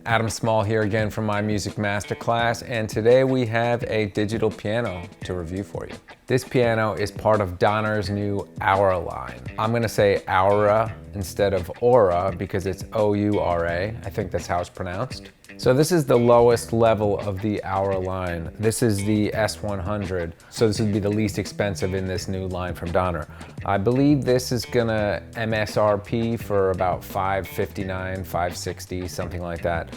Adam Small here again from my music masterclass, and today we have a digital piano to review for you. This piano is part of Donner's new OURA line. I'm gonna say OURA instead of OURA because it's O-U-R-A. I think that's how it's pronounced. So this is the lowest level of the OURA line. This is the S100, so this would be the least expensive in this new line from Donner. I believe this is gonna MSRP for about $559, $560, something like that.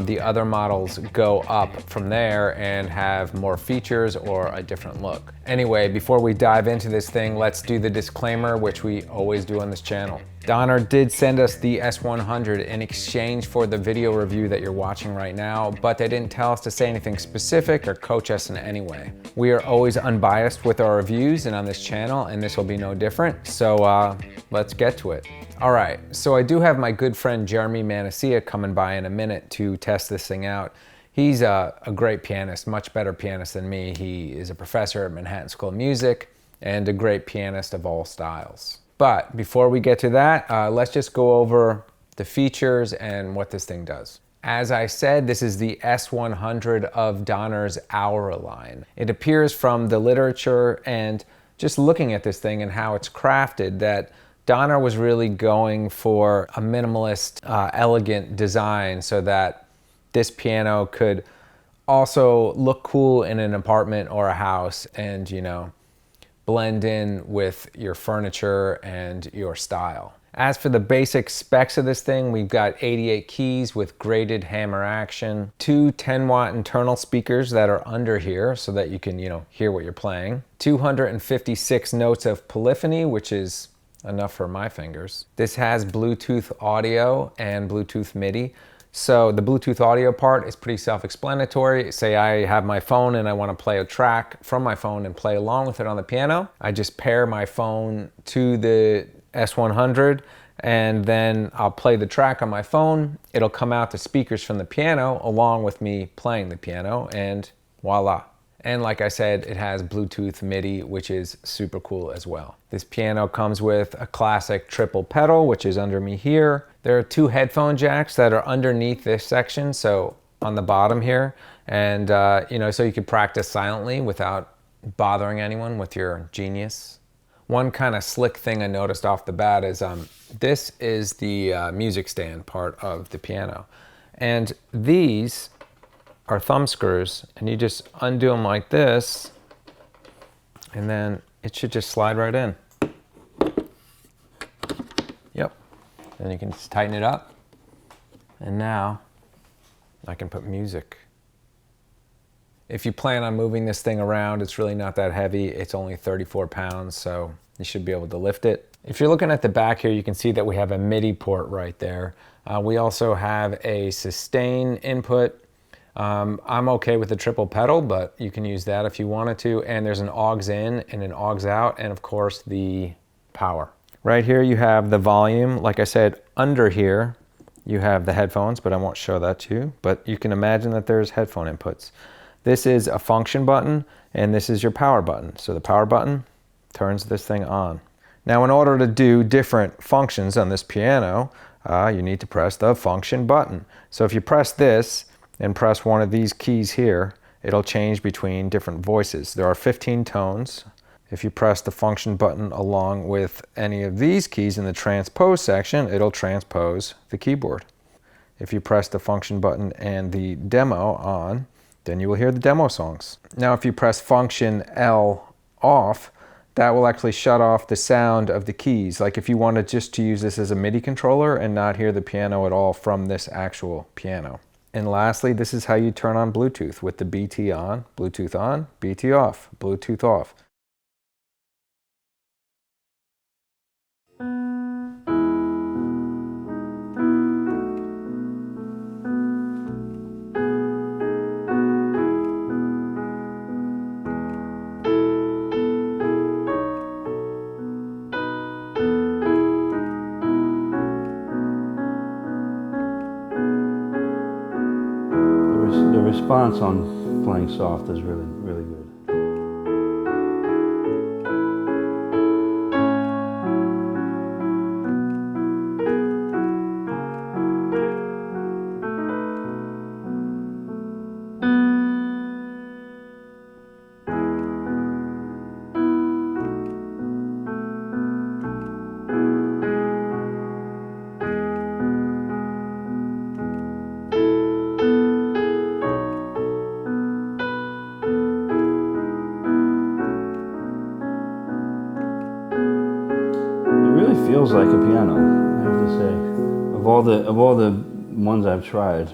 The other models go up from there and have more features or a different look. Anyway, before we dive into this thing, let's do the disclaimer, which we always do on this channel. Donner did send us the S100 in exchange for the video review that you're watching right now, but they didn't tell us to say anything specific or coach us in any way. We are always unbiased with our reviews and on this channel, and this will be no different, so let's get to it. All right, so I do have my good friend Jeremy Manasia coming by in a minute to test this thing out. He's a great pianist, much better pianist than me. He is a professor at Manhattan School of Music and a great pianist of all styles. But before we get to that, let's just go over the features and what this thing does. As I said, this is the S100 of Donner's OURA line. It appears from the literature and just looking at this thing and how it's crafted that Donner was really going for a minimalist, elegant design so that this piano could also look cool in an apartment or a house and, you know, blend in with your furniture and your style. As for the basic specs of this thing, we've got 88 keys with graded hammer action, two 10-watt internal speakers that are under here so that you can, you know, hear what you're playing, 256 notes of polyphony, which is enough for my fingers. This has Bluetooth audio and Bluetooth MIDI. So the Bluetooth audio part is pretty self-explanatory. Say I have my phone and I want to play a track from my phone and play along with it on the piano. I just pair my phone to the S100 and then I'll play the track on my phone. It'll come out the speakers from the piano along with me playing the piano, and voila. And like I said, it has Bluetooth MIDI, which is super cool as well. This piano comes with a classic triple pedal, which is under me here. There are two headphone jacks that are underneath this section, so on the bottom here. And you know, so you can practice silently without bothering anyone with your genius. One kind of slick thing I noticed off the bat is this is the music stand part of the piano. And these are thumb screws, and you just undo them like this, and then it should just slide right in. Yep. Then you can just tighten it up, and now I can put music. If you plan on moving this thing around, it's really not that heavy. It's only 34 pounds, so you should be able to lift it. If you're looking at the back here, you can see that we have a MIDI port right there. We also have a sustain input. I'm okay with the triple pedal, but you can use that if you wanted to. And there's an aux in and an aux out, and of course the power. Right here you have the volume. Like I said, under here you have the headphones, but I won't show that to you. But you can imagine that there's headphone inputs. This is a function button, and this is your power button. So the power button turns this thing on. Now, in order to do different functions on this piano, you need to press the function button. So if you press this and press one of these keys here, it'll change between different voices. There are 15 tones. If you press the function button along with any of these keys in the transpose section, it'll transpose the keyboard. If you press the function button and the demo on, then you will hear the demo songs. Now, if you press function L off, that will actually shut off the sound of the keys. Like if you wanted just to use this as a MIDI controller and not hear the piano at all from this actual piano. And lastly, this is how you turn on Bluetooth with the BT on, BT off, Bluetooth off. The response on playing soft is really, really good. feels like a piano, I have to say. Of all the ones I've tried.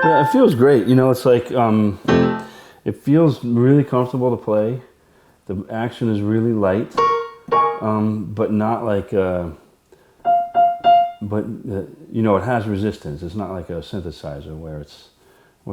Yeah, it feels great. You know, it's like, it feels really comfortable to play. The action is really light, but not like, you know, it has resistance. It's not like a synthesizer where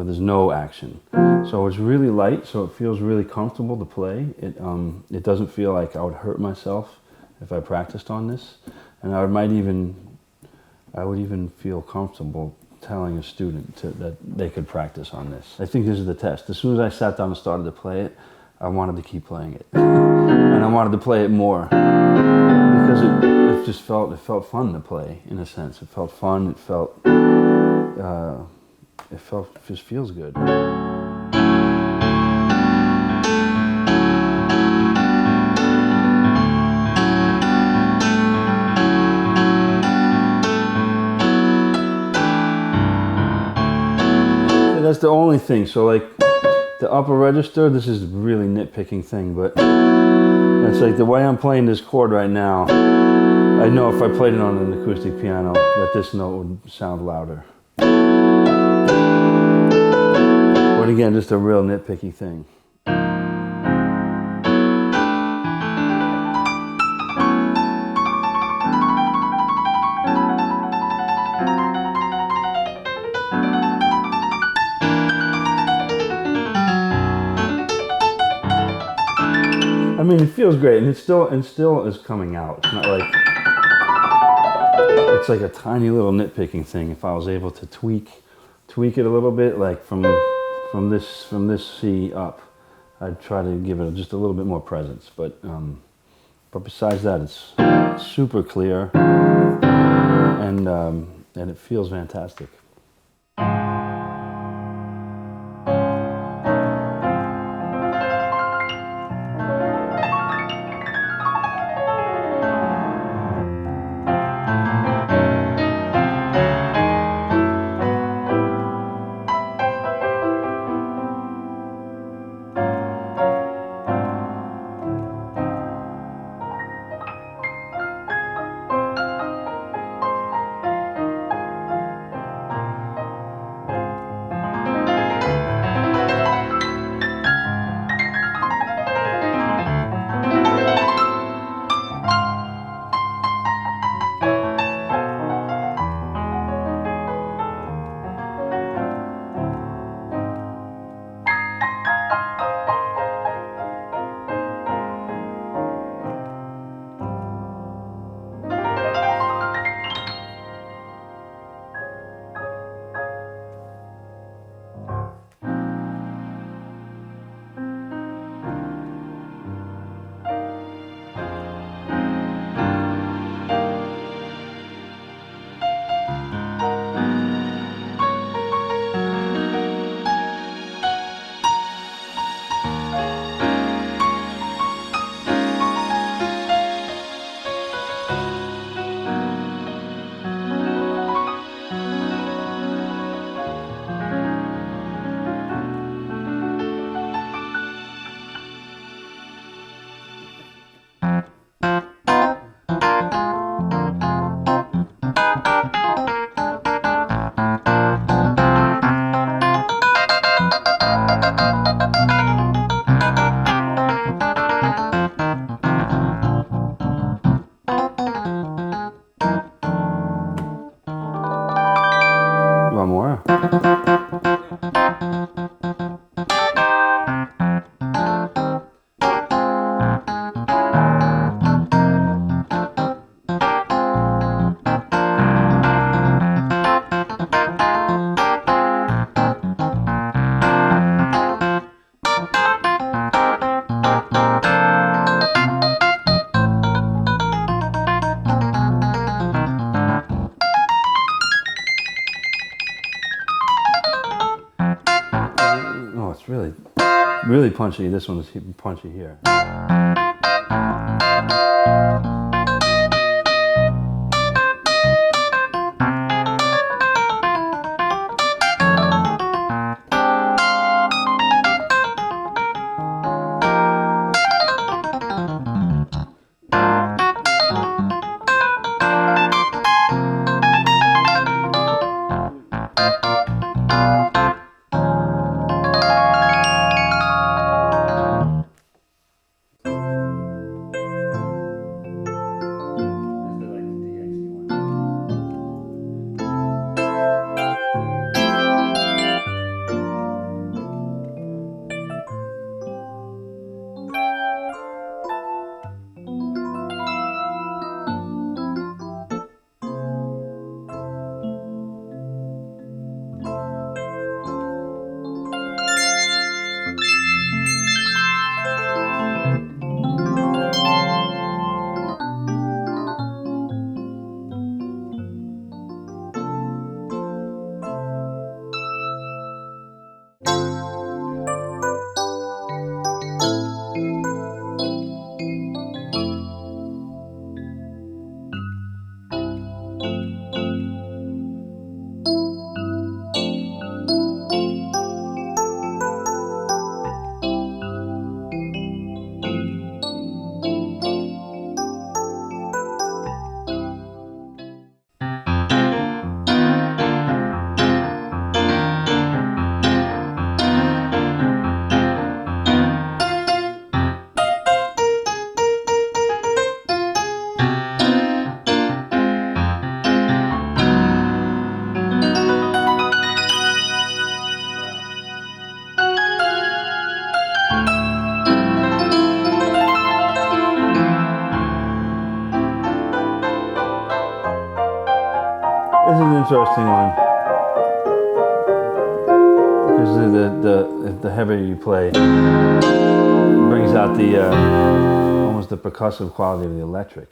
there's no action. So it's really light, so it feels really comfortable to play. It doesn't feel like I would hurt myself if I practiced on this. And I would even feel comfortable telling a student that they could practice on this. I think this is the test. As soon as I sat down and started to play it, I wanted to keep playing it. And I wanted to play it more. Because it felt fun to play, in a sense. It felt fun, it just feels good. That's the only thing. So like the upper register, this is a really nitpicking thing, but it's like the way I'm playing this chord right now, I know if I played it on an acoustic piano that this note would sound louder. But again, just a real nitpicky thing. I mean, it feels great, and it still is coming out. It's not like it's like a tiny little nitpicking thing. If I was able to tweak it a little bit, like from this C up, I'd try to give it just a little bit more presence. But besides that, it's super clear, and it feels fantastic. it's really, really punchy. This one is punchy here. This is an interesting one because the heavier you play, it brings out the almost the percussive quality of the electric.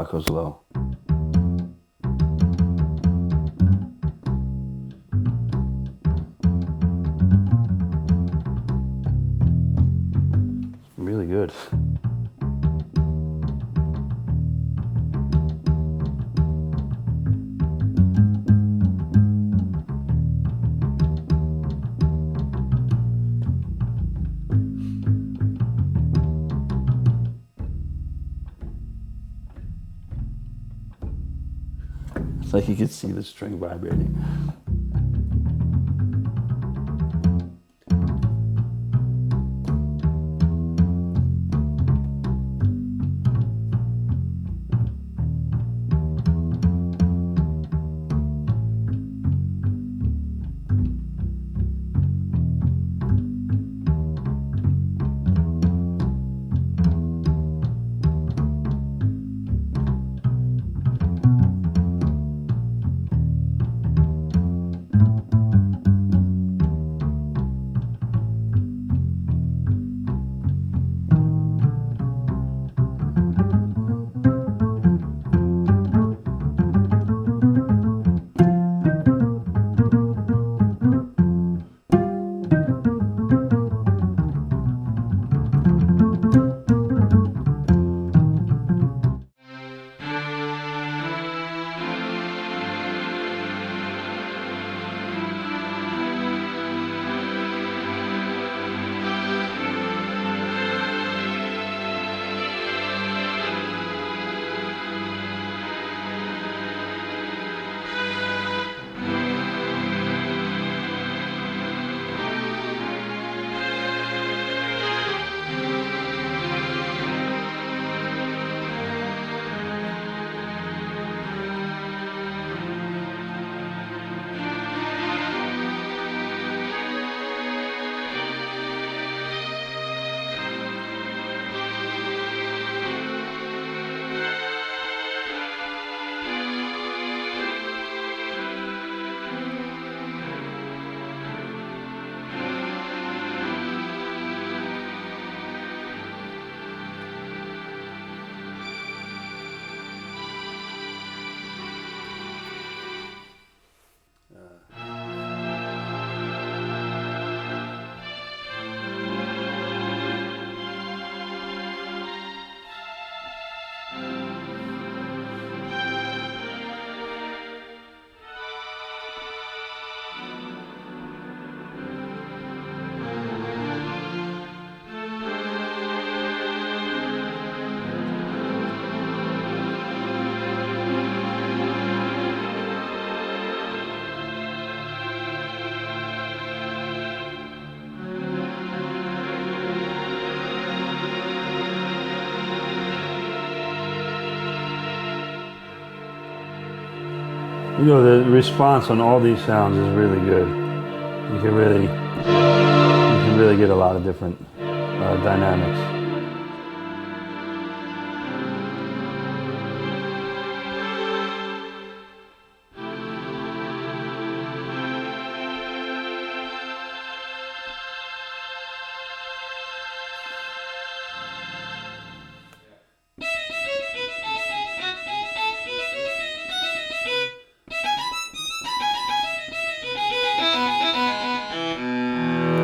it goes low. Really good. It's like you could see the string vibrating. You know, the response on all these sounds is really good. You can really get a lot of different dynamics.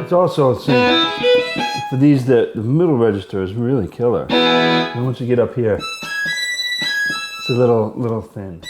It's also, for these, the middle register is really killer. And once you get up here, it's a little thin.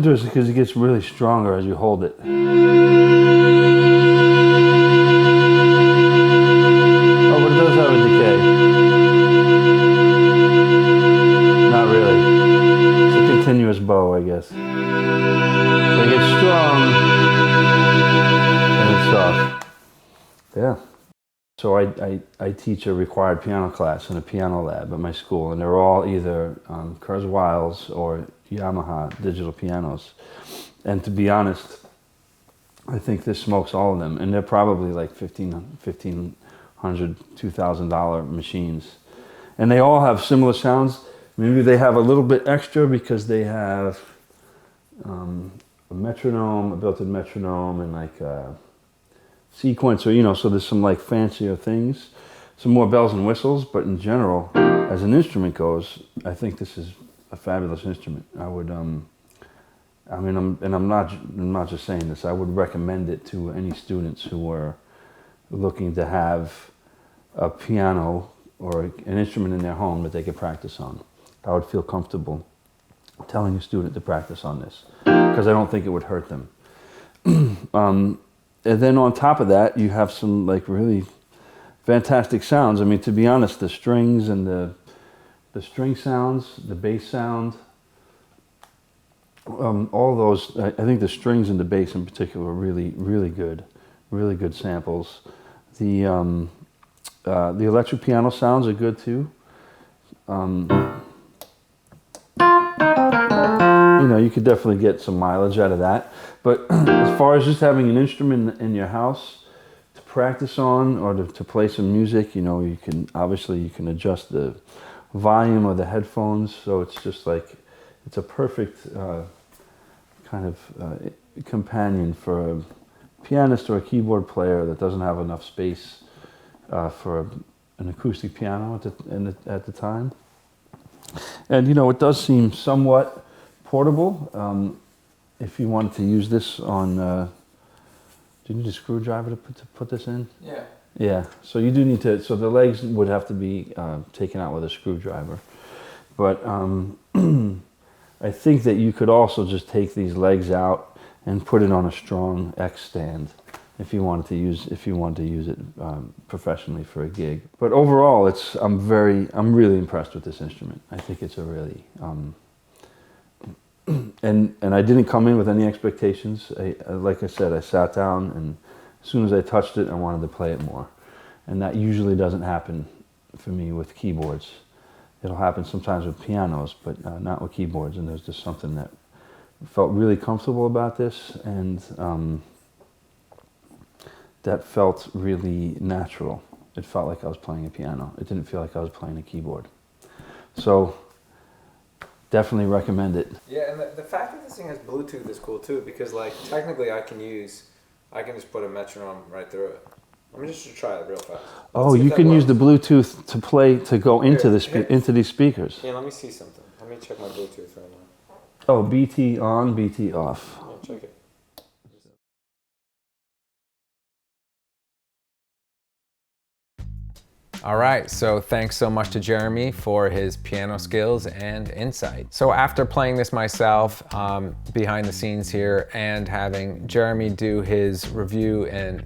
do is because it gets really stronger as you hold it. Oh, but it does have a decay. Not really. It's a continuous bow, I guess. So it gets strong and it's soft. Yeah. So I teach a required piano class in a piano lab at my school, and they're all either Kurzweil's or Yamaha digital pianos. And to be honest, I think this smokes all of them, and they're probably like $1,500, $2,000 machines. And they all have similar sounds. Maybe they have a little bit extra because they have a metronome, a built-in metronome, and like a sequencer, you know, so there's some like fancier things, some more bells and whistles, but in general, as an instrument goes, I think this is a fabulous instrument. I would, I'm not just saying this, I would recommend it to any students who are looking to have a piano or an instrument in their home that they could practice on. I would feel comfortable telling a student to practice on this, because I don't think it would hurt them. And then on top of that, you have some like really fantastic sounds. I mean, to be honest, the strings and the string sounds, the bass sound, all those, I think the strings and the bass in particular are really, really good samples. The electric piano sounds are good too. You know, you could definitely get some mileage out of that. But as far as just having an instrument in your house to practice on or to play some music, you know, you can adjust the volume of the headphones. So it's just like, it's a perfect kind of companion for a pianist or a keyboard player that doesn't have enough space for an acoustic piano at the time. And you know, it does seem somewhat portable. If you wanted to use this on, do you need a screwdriver to put this in? Yeah. Yeah, so you do need to, so the legs would have to be taken out with a screwdriver. But I think that you could also just take these legs out and put it on a strong X stand if you wanted to use it professionally for a gig. But overall, I'm really impressed with this instrument. I think it's a really and I didn't come in with any expectations. Like I said, I sat down, and as soon as I touched it, I wanted to play it more. And that usually doesn't happen for me with keyboards. It'll happen sometimes with pianos, but not with keyboards. And there's just something that felt really comfortable about this, and that felt really natural. It felt like I was playing a piano. It didn't feel like I was playing a keyboard. So definitely recommend it. Yeah, and the fact that this thing has Bluetooth is cool too, because like technically I can just put a metronome right through it. I'm just to try it real fast. Oh, you can use the Bluetooth to go into into these speakers. Yeah, let me see something. Let me check my Bluetooth right now. Oh, BT on, BT off. Yeah, check it. All right, so thanks so much to Jeremy for his piano skills and insight. So after playing this myself behind the scenes here and having Jeremy do his review and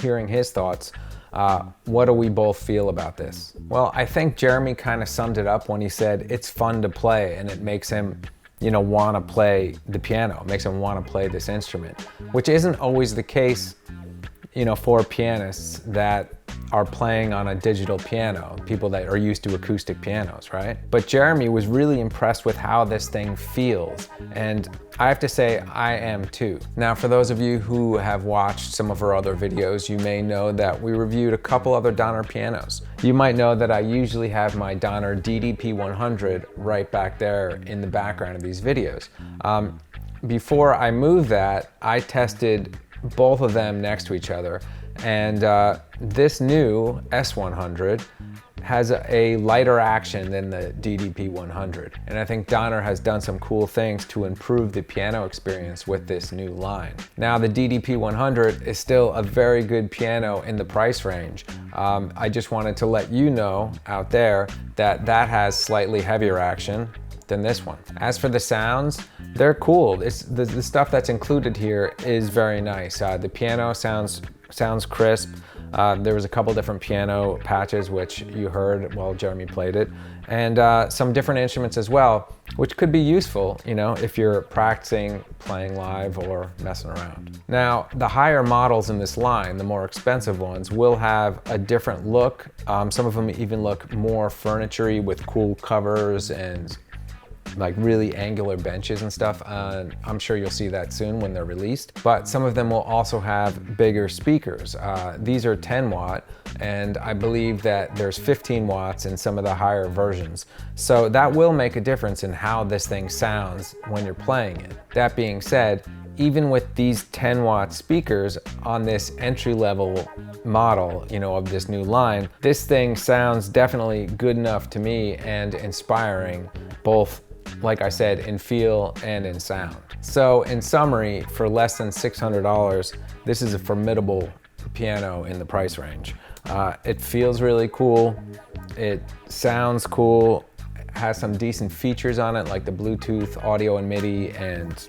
hearing his thoughts, what do we both feel about this? Well, I think Jeremy kind of summed it up when he said it's fun to play and it makes him, you know, want to play the piano. It makes him want to play this instrument, which isn't always the case, you know, for pianists that are playing on a digital piano, people that are used to acoustic pianos, right? But Jeremy was really impressed with how this thing feels, and I have to say I am too. Now, for those of you who have watched some of our other videos, you may know that we reviewed a couple other Donner pianos. You might know that I usually have my Donner DDP-100 right back there in the background of these videos. Before I moved that, I tested both of them next to each other, and this new S100 has a lighter action than the DDP-100, and I think Donner has done some cool things to improve the piano experience with this new line. Now, the DDP-100 is still a very good piano in the price range. I just wanted to let you know out there that that has slightly heavier action, than this one. As for the sounds, they're cool. The stuff that's included here is very nice. The piano sounds crisp. There was a couple different piano patches which you heard while Jeremy played it, and some different instruments as well, which could be useful, you know, if you're practicing playing live or messing around. Now, the higher models in this line, the more expensive ones, will have a different look. Some of them even look more furniture-y with cool covers and like really angular benches and stuff. I'm sure you'll see that soon when they're released. But some of them will also have bigger speakers. These are 10 watt, and I believe that there's 15 watts in some of the higher versions. So that will make a difference in how this thing sounds when you're playing it. That being said, even with these 10 watt speakers on this entry-level model, you know, of this new line, this thing sounds definitely good enough to me and inspiring, both, like I said, in feel and in sound. So in summary, for less than $600, this is a formidable piano in the price range. It feels really cool, it sounds cool, has some decent features on it like the Bluetooth audio and MIDI, and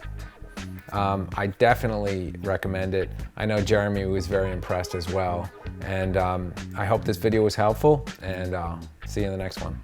I definitely recommend it. I know Jeremy was very impressed as well, and I hope this video was helpful, and see you in the next one.